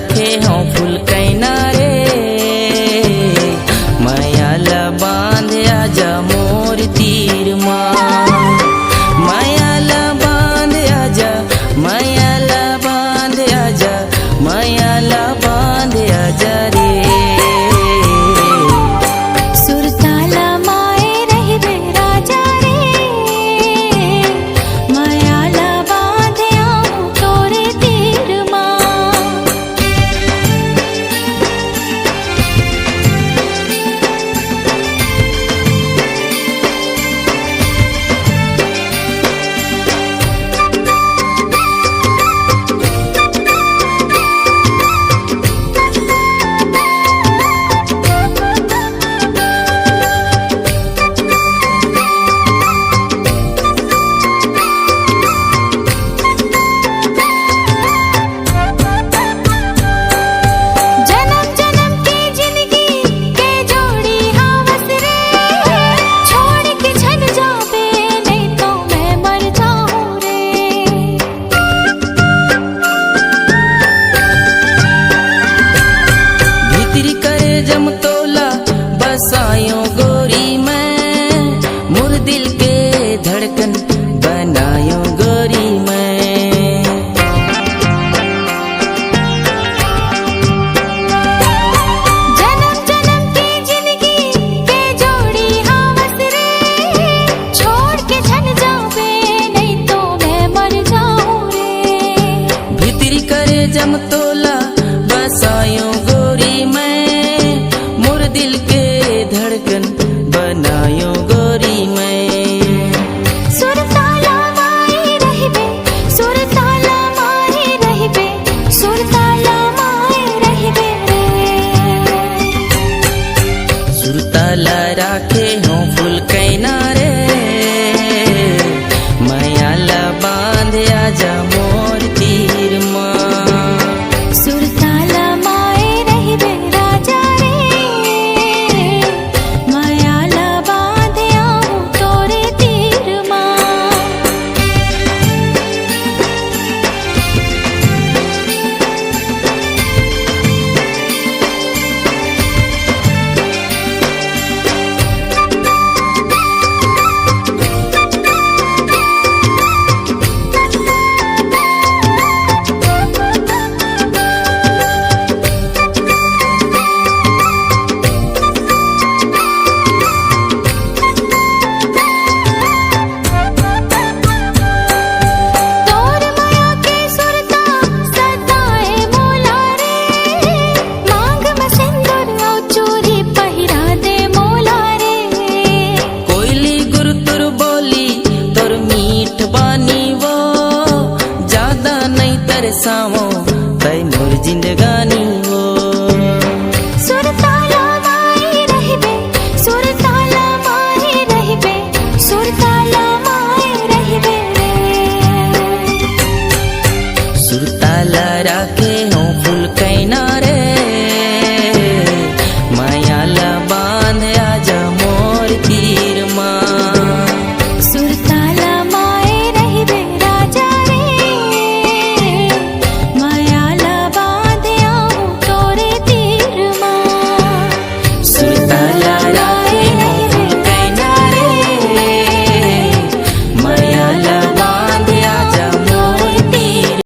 राखे हों फूल कैना रे मायाला बांध आजा मोर तीर माँ मायाला बांध आजा मायाला बांध आजा मायाला बांध आजा रे सुरताला माए रहिबे राजा रे मायाला बांध आऊं तोरे तीर माँ जन्म जन्म की जिंदगी के जोड़ी हावस रे छोड़ के छन जाबे नहीं तो मैं मर जाऊं रे भीतरी करे जमतोला बसायो गोरी मैं मुर दिल के धड़कन बनायो गोरी मैं जन्म जन्म की जिंदगी के जोड़ी हावस रे छोड़ के छन जाबे नहीं तो मैं मर जाऊं रे भीतरी करे जमतोला बसायो गोरी मैं मुर दिल के धड़कन बनायो गोरी मैं सुरताला माए रहिबे सुरताला माए रहिबे सुरताला माए रहिबे रे सुरताला राखे हों फूल कैना रे मायाला बांध आजा मोर तीर माँ सुरताला माए रहिबे राजा रे मायाला बांध आऊं तोरे तीर माँ तोर माया के सुरता सताए मोला रे मांग में सिंदूर और चूड़ी पहिरा दे मोला रे कोयली गुरुतुर बोली तोर मीठ बानी वो ज्यादा नहीं तरसावो तै मोर जिंदगानी वो सुरताला माए रहिबे सुरताला माए रहिबे सुरताला माए रहिबे रे सुरताला राखे हों फूल कैना